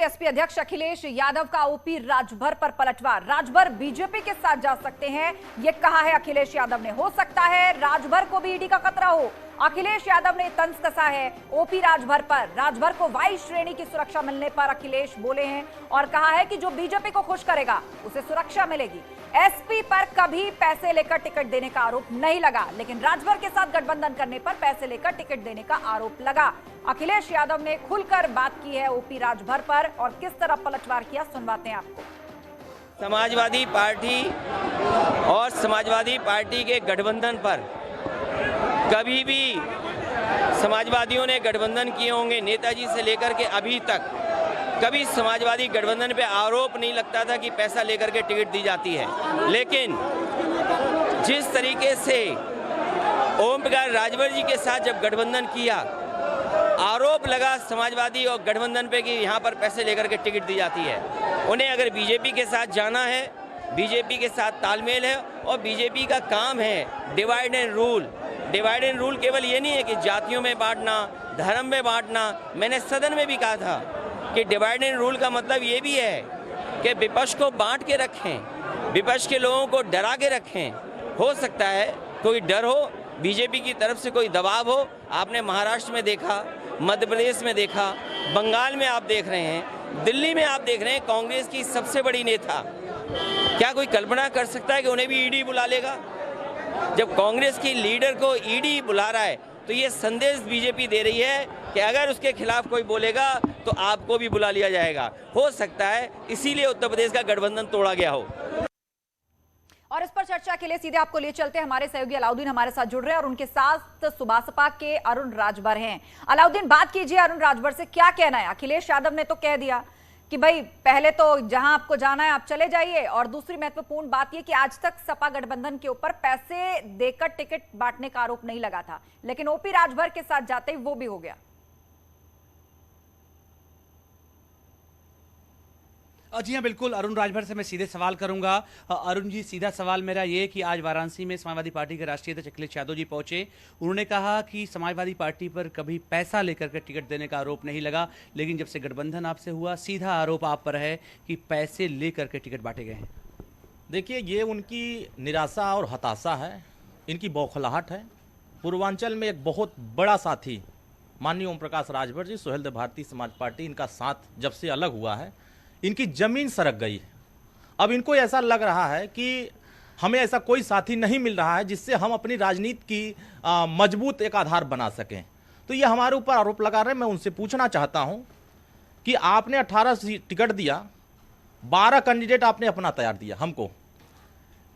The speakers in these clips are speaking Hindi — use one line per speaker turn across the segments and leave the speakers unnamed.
एसपी अध्यक्ष अखिलेश यादव का ओपी राजभर पर पलटवार। राजभर बीजेपी के साथ जा सकते हैं, यह कहा है अखिलेश यादव ने। हो सकता है राजभर को भी ईडी का खतरा हो। अखिलेश यादव ने तंज कसा है ओपी राजभर पर। राजभर को वाई श्रेणी की सुरक्षा मिलने पर अखिलेश बोले हैं और कहा है कि जो बीजेपी को खुश करेगा उसे सुरक्षा मिलेगी। एसपी पर कभी पैसे लेकर टिकट देने का आरोप नहीं लगा, लेकिन राजभर के साथ गठबंधन करने पर पैसे लेकर टिकट देने का आरोप लगा। अखिलेश यादव ने खुलकर बात की है ओपी राजभर पर और किस तरह पलटवार किया, सुनवाते हैं आपको।
समाजवादी पार्टी और समाजवादी पार्टी के गठबंधन पर कभी भी समाजवादियों ने गठबंधन किए होंगे, नेताजी से लेकर के अभी तक कभी समाजवादी गठबंधन पे आरोप नहीं लगता था कि पैसा लेकर के टिकट दी जाती है। लेकिन जिस तरीके से ओम प्रकाश राजभर जी के साथ जब गठबंधन किया, आरोप लगा समाजवादी और गठबंधन पे कि यहाँ पर पैसे लेकर के टिकट दी जाती है। उन्हें अगर बीजेपी के साथ जाना है, बीजेपी के साथ तालमेल है और बीजेपी का काम है divide and rule. Divide and rule केवल ये नहीं है कि जातियों में बांटना, धर्म में बांटना। मैंने सदन में भी कहा था कि डिवाइड एंड रूल का मतलब ये भी है कि विपक्ष को बांट के रखें, विपक्ष के लोगों को डरा के रखें। हो सकता है कोई डर हो, बीजेपी की तरफ से कोई दबाव हो। आपने महाराष्ट्र में देखा, मध्य प्रदेश में देखा, बंगाल में आप देख रहे हैं, दिल्ली में आप देख रहे हैं। कांग्रेस की सबसे बड़ी नेता, क्या कोई कल्पना कर सकता है कि उन्हें भी ईडी बुला लेगा? जब कांग्रेस की लीडर को ईडी बुला रहा है तो ये संदेश बीजेपी दे रही है कि अगर उसके खिलाफ कोई बोलेगा तो आपको भी बुला लिया जाएगा। हो सकता है इसीलिए उत्तर प्रदेश का गठबंधन तोड़ा गया हो।
और इस पर चर्चा के लिए सीधे आपको ले चलते हैं, हमारे सहयोगी अलाउद्दीन हमारे साथ जुड़ रहे हैं और उनके साथ सुबासपा के अरुण राजभर हैं। अलाउद्दीन, बात कीजिए अरुण राजभर से, क्या कहना है? अखिलेश यादव ने तो कह दिया कि भाई पहले तो जहां आपको जाना है आप चले जाइए, और दूसरी महत्वपूर्ण बात यह कि आज तक सपा गठबंधन के ऊपर पैसे देकर टिकट बांटने का आरोप नहीं लगा था, लेकिन ओपी राजभर के साथ जाते ही वो भी हो गया।
जी हाँ, बिल्कुल। अरुण राजभर से मैं सीधे सवाल करूंगा। अरुण जी, सीधा सवाल मेरा ये कि आज वाराणसी में समाजवादी पार्टी के राष्ट्रीय अध्यक्ष अखिलेश यादव जी पहुंचे। उन्होंने कहा कि समाजवादी पार्टी पर कभी पैसा लेकर के टिकट देने का आरोप नहीं लगा, लेकिन जब से गठबंधन आपसे हुआ सीधा आरोप आप पर है कि पैसे लेकर के टिकट बांटे गए हैं।
देखिए, ये उनकी निराशा और हताशा है, इनकी बौखलाहट है। पूर्वांचल में एक बहुत बड़ा साथी माननीय ओम प्रकाश राजभर जी, सुहेलदेव भारतीय समाज पार्टी, इनका साथ जब से अलग हुआ है इनकी जमीन सरक गई है। अब इनको ऐसा लग रहा है कि हमें ऐसा कोई साथी नहीं मिल रहा है जिससे हम अपनी राजनीति की मजबूत एक आधार बना सकें। तो ये हमारे ऊपर आरोप लगा रहे हैं। मैं उनसे पूछना चाहता हूं कि आपने 18 टिकट दिया, 12 कैंडिडेट आपने अपना तैयार दिया। हमको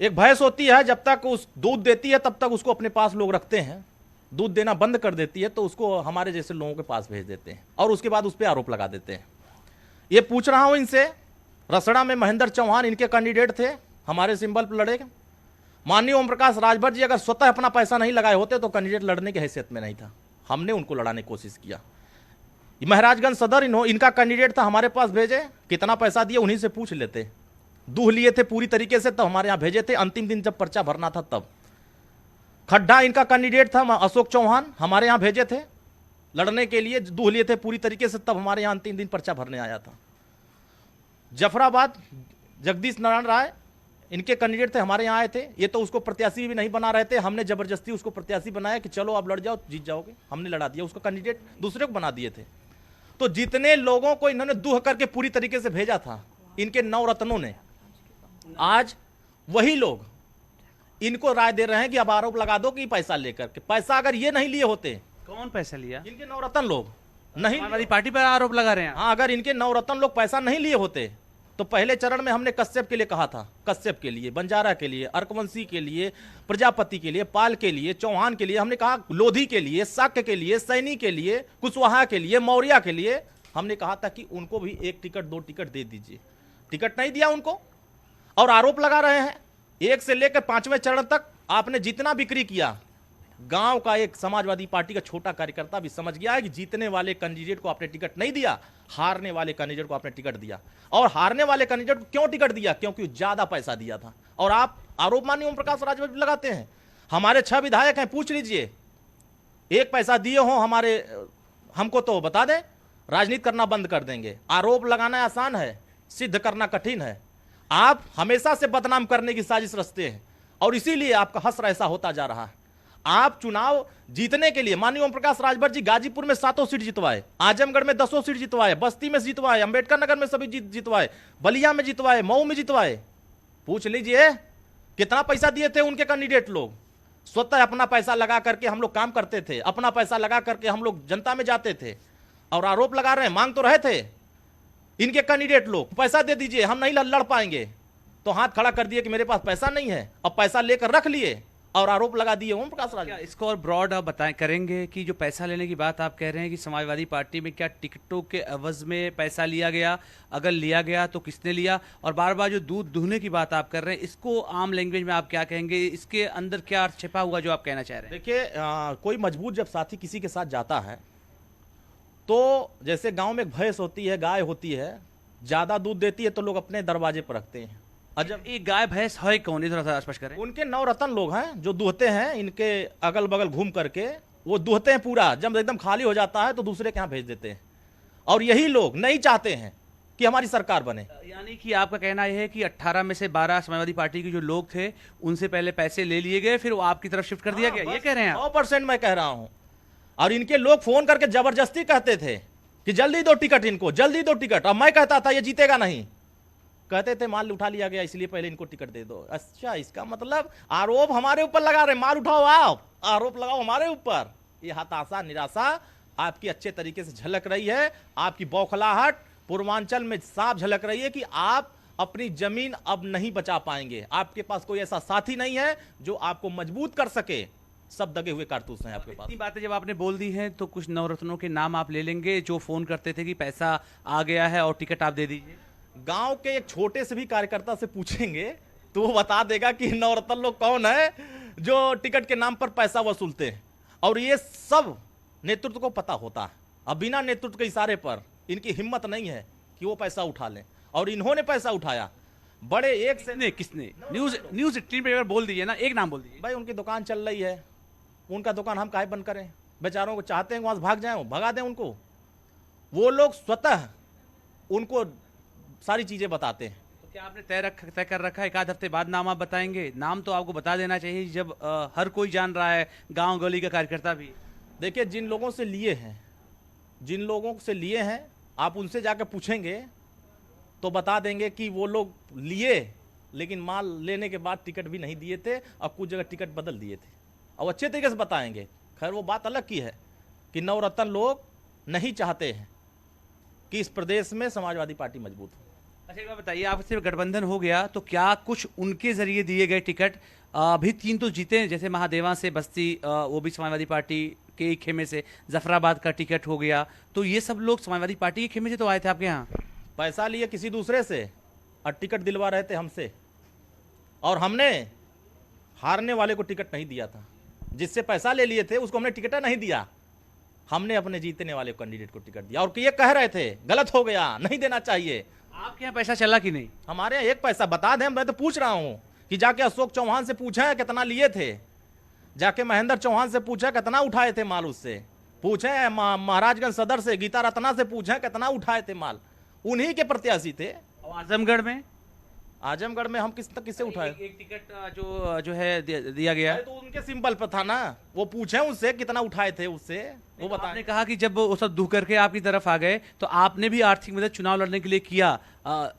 एक भैंस होती है, जब तक उस दूध देती है तब तक उसको अपने पास लोग रखते हैं, दूध देना बंद कर देती है तो उसको हमारे जैसे लोगों के पास भेज देते हैं और उसके बाद उस पर आरोप लगा देते हैं। ये पूछ रहा हूं इनसे, रसड़ा में महेंद्र चौहान इनके कैंडिडेट थे, हमारे सिंबल पर लड़े। माननीय ओम प्रकाश राजभर जी अगर स्वतः अपना पैसा नहीं लगाए होते तो कैंडिडेट लड़ने की हैसियत में नहीं था। हमने उनको लड़ाने की कोशिश किया। महाराजगंज सदर इनका कैंडिडेट था, हमारे पास भेजे, कितना पैसा दिए उन्हीं से पूछ लेते। दूह लिए थे पूरी तरीके से, तब हमारे यहाँ भेजे थे। अंतिम दिन जब पर्चा भरना था तब। खड्डा इनका कैंडिडेट था अशोक चौहान, हमारे यहाँ भेजे थे लड़ने के लिए, दूह लिए थे पूरी तरीके से, तब हमारे यहाँ अंतिम दिन पर्चा भरने आया था। जफराबाद जगदीश नारायण राय इनके कैंडिडेट थे, हमारे यहाँ आए थे। ये तो उसको प्रत्याशी भी नहीं बना रहे थे, हमने जबरदस्ती उसको प्रत्याशी बनाया कि चलो आप लड़ जाओ, जीत जाओगे। हमने लड़ा दिया उसको, कैंडिडेट दूसरे को बना दिए थे। तो जितने लोगों को इन्होंने दूह करके पूरी तरीके से भेजा था इनके नवरत्नों ने, आज वही लोग इनको राय दे रहे हैं कि अब आरोप लगा दो कि पैसा लेकर के। पैसा अगर ये नहीं लिए होते,
कौन पैसा लिया?
इनके नवरत्न लोग नहीं,
समाजवादी पार्टी पर आरोप लगा रहे हैं।
हाँ, अगर इनके नवरत्न लोग पैसा नहीं लिए होते तो पहले चरण में हमने कश्यप के लिए कहा था, कश्यप के लिए, बंजारा के लिए, अर्कवंशी के लिए, प्रजापति के लिए, पाल के लिए, चौहान के लिए, हमने कहा लोधी के लिए, शाक्य के लिए, सैनी के लिए, कुशवाहा के लिए, मौर्य के लिए हमने कहा था कि उनको भी 1 टिकट 2 टिकट दे दीजिए। टिकट नहीं दिया उनको और आरोप लगा रहे हैं। 1 से लेकर 5वें चरण तक आपने जितना बिक्री किया, गांव का एक समाजवादी पार्टी का छोटा कार्यकर्ता भी समझ गया है कि जीतने वाले कैंडिडेट को आपने टिकट नहीं दिया, हारने वाले कैंडिडेट को आपने टिकट दिया। और हारने वाले कैंडिडेट को क्यों टिकट दिया? क्योंकि ज्यादा पैसा दिया था। और आप आरोप माननीय ओम प्रकाश राजभर भी लगाते हैं। हमारे 6 विधायक हैं, पूछ लीजिए, 1 पैसा दिए हो हमारे, हमको तो बता दें। राजनीति करना बंद कर देंगे। आरोप लगाना आसान है, सिद्ध करना कठिन है। आप हमेशा से बदनाम करने की साजिश रचते हैं और इसीलिए आपका हश्र ऐसा होता जा रहा है। आप चुनाव जीतने के लिए माननीय ओम प्रकाश राजभर जी गाजीपुर में 7 सीट जितवाए, आजमगढ़ में 10 सीट जितवाए, बस्ती में जितवाए, अंबेडकर नगर में सभी जितवाए, बलिया में जितवाए, मऊ में जितवाए। पूछ लीजिए कितना पैसा दिए थे उनके कैंडिडेट लोग। स्वतः अपना पैसा लगा करके हम लोग काम करते थे, अपना पैसा लगा करके हम लोग जनता में जाते थे और आरोप लगा रहे हैं। मांग तो रहे थे इनके कैंडिडेट लोग, पैसा दे दीजिए, हम नहीं लड़ पाएंगे, तो हाथ खड़ा कर दिए कि मेरे पास पैसा नहीं है। अब पैसा लेकर रख लिए और आरोप लगा दिए ओम प्रकाश राजभर।
इसको और ब्रॉड आप बताएं करेंगे कि जो पैसा लेने की बात आप कह रहे हैं कि समाजवादी पार्टी में क्या टिकटों के एवज में पैसा लिया गया, अगर लिया गया तो किसने लिया, और बार बार जो दूध दूहने की बात आप कर रहे हैं इसको आम लैंग्वेज में आप क्या कहेंगे, इसके अंदर क्या अर्थ छिपा हुआ जो आप कहना चाह रहे हैं?
देखिए कोई मजबूत जब साथी किसी के साथ जाता है तो जैसे गांव में एक भैंस होती है, गाय होती है, ज्यादा दूध देती है तो लोग अपने दरवाजे पर रखते हैं।
जब एक गाय भैंस है कौन, ये थोड़ा सा स्पष्ट करें।
उनके नवरत्न लोग हैं जो दूहते हैं, इनके अगल बगल घूम करके वो दूहते हैं पूरा। जब एकदम खाली हो जाता है तो दूसरे के यहाँ भेज देते हैं और यही लोग नहीं चाहते हैं कि हमारी सरकार बने।
यानी कि आपका कहना यह है कि 18 में से 12 समाजवादी पार्टी के जो लोग थे उनसे पहले पैसे ले लिए गए, फिर वो आपकी तरफ शिफ्ट कर दिया गया, ये कह रहे हैं आप?
100% मैं कह रहा हूं। और इनके लोग फोन करके जबरदस्ती कहते थे कि जल्दी दो टिकट इनको, जल्दी दो टिकट। अब मैं कहता था ये जीतेगा नहीं, कहते थे माल उठा लिया गया इसलिए पहले इनको टिकट दे दो। अच्छा, इसका मतलब आरोप हमारे ऊपर लगा रहे, माल उठाओ, आप आरोप लगाओ हमारे ऊपर। ये हताशा निराशा आपकी अच्छे तरीके से झलक रही है। आपकी बौखलाहट पूर्वांचल में साफ झलक रही है कि आप अपनी जमीन अब नहीं बचा पाएंगे। आपके पास कोई ऐसा साथी नहीं है जो आपको मजबूत कर सके। सब दगे हुए कारतूस हैं आपके पास।
इतनी बातें जब आपने बोल दी हैं तो कुछ नवरत्नों के नाम आप ले लेंगे जो फोन करते थे कि पैसा आ गया है और टिकट आप दे दीजिए?
गांव के एक छोटे से भी कार्यकर्ता से पूछेंगे तो वो बता देगा कि नवरत्न लोग कौन है जो टिकट के नाम पर पैसा वसूलते हैं। और ये सब नेतृत्व को पता होता है। अब बिना नेतृत्व के इशारे पर इनकी हिम्मत नहीं है कि वो पैसा उठा लें, और इन्होंने पैसा उठाया। बड़े एक से
किसने न्यूज 18 पे बोल दीजिए ना, एक नाम बोल दीजिए।
भाई उनकी दुकान चल रही है, उनका दुकान हम काहे बंद करें? बेचारों को चाहते हैं वहां से भाग जाए, भगा दें उनको। वो लोग स्वतः उनको सारी चीजें बताते हैं।
तो क्या आपने तय कर रखा है एक आध हफ्ते बाद नाम आप बताएंगे? नाम तो आपको बता देना चाहिए जब हर कोई जान रहा है, गांव गली का कार्यकर्ता भी।
देखिए जिन लोगों से लिए हैं आप उनसे जाकर पूछेंगे तो बता देंगे कि वो लोग लिए लेकिन माल लेने के बाद टिकट भी नहीं दिए थे और कुछ जगह टिकट बदल दिए थे, और अच्छे तरीके से बताएंगे। खैर वो बात अलग की है कि नवरत्न लोग नहीं चाहते हैं कि इस प्रदेश में समाजवादी पार्टी मजबूत हो।
अच्छा एक बात बताइए, आपसे गठबंधन हो गया तो क्या कुछ उनके जरिए दिए गए टिकट अभी 3 तो जीते हैं, जैसे महादेवा से बस्ती वो भी समाजवादी पार्टी के एक खेमे से, जफराबाद का टिकट हो गया, तो ये सब लोग समाजवादी पार्टी के खेमे से तो आए थे आपके यहाँ?
पैसा लिए किसी दूसरे से और टिकट दिलवा रहे थे हमसे, और हमने हारने वाले को टिकट नहीं दिया था। जिससे पैसा ले लिए थे उसको हमने टिकट नहीं दिया, हमने अपने जीतने वाले कैंडिडेट को टिकट दिया। और ये कह रहे थे गलत हो गया, नहीं देना चाहिए।
आपके यहाँ पैसा चला कि नहीं?
हमारे यहाँ एक पैसा बता दें, मैं तो पूछ रहा हूँ कि जाके अशोक चौहान से पूछा कितना लिए थे, जाके महेंद्र चौहान से पूछा कितना उठाए थे माल, उससे पूछे महाराजगंज सदर से गीता रत्ना से पूछे कितना उठाए थे माल, उन्हीं के प्रत्याशी थे।
और
आजमगढ़ में हम किससे उठाए?
एक टिकट जो है दिया गया
तो उनके सिंबल पर था ना, वो पूछे उससे कितना उठाए थे, उससे वो बताएं।
आपने कहा कि जब वो सब दूह करके आपकी तरफ आ गए तो आपने भी आर्थिक मदद चुनाव लड़ने के लिए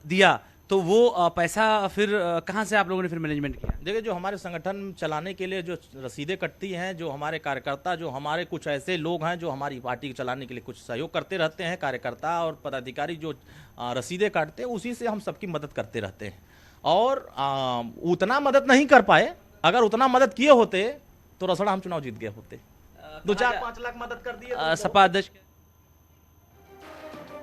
दिया, तो वो पैसा फिर कहाँ से आप लोगों ने फिर मैनेजमेंट किया?
देखिए जो हमारे संगठन चलाने के लिए जो रसीदें कटती हैं, जो हमारे कार्यकर्ता, जो हमारे कुछ ऐसे लोग हैं जो हमारी पार्टी चलाने के लिए कुछ सहयोग करते रहते हैं, कार्यकर्ता और पदाधिकारी जो रसीदें काटते हैं, उसी से हम सबकी मदद करते रहते हैं। और उतना मदद नहीं कर पाए, अगर उतना मदद किए होते तो रसड़ा हम चुनाव जीत गए होते। 2-4-5 लाख मदद कर दिए
सपा अध्यक्ष।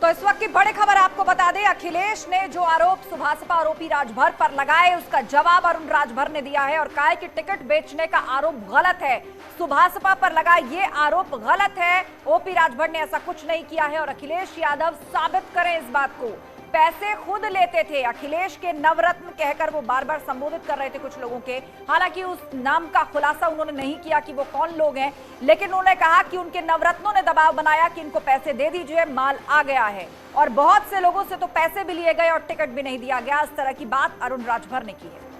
तो इस वक्त की बड़ी खबर आपको बता दें, अखिलेश ने जो आरोप सुभाषपा आरोपी राजभर पर लगाए उसका जवाब अरुण राजभर ने दिया है और कहा है कि टिकट बेचने का आरोप गलत है। सुभाषपा पर लगा ये आरोप गलत है, ओपी राजभर ने ऐसा कुछ नहीं किया है और अखिलेश यादव साबित करें इस बात को। पैसे खुद लेते थे। अखिलेश के नवरत्न कहकर वो बार बार संबोधित कर रहे थे कुछ लोगों के। हालांकि उस नाम का खुलासा उन्होंने नहीं किया कि वो कौन लोग हैं, लेकिन उन्होंने कहा कि उनके नवरत्नों ने दबाव बनाया कि इनको पैसे दे दीजिए, माल आ गया है। और बहुत से लोगों से तो पैसे भी लिए गए और टिकट भी नहीं दिया गया। इस तरह की बात अरुण राजभर ने की है।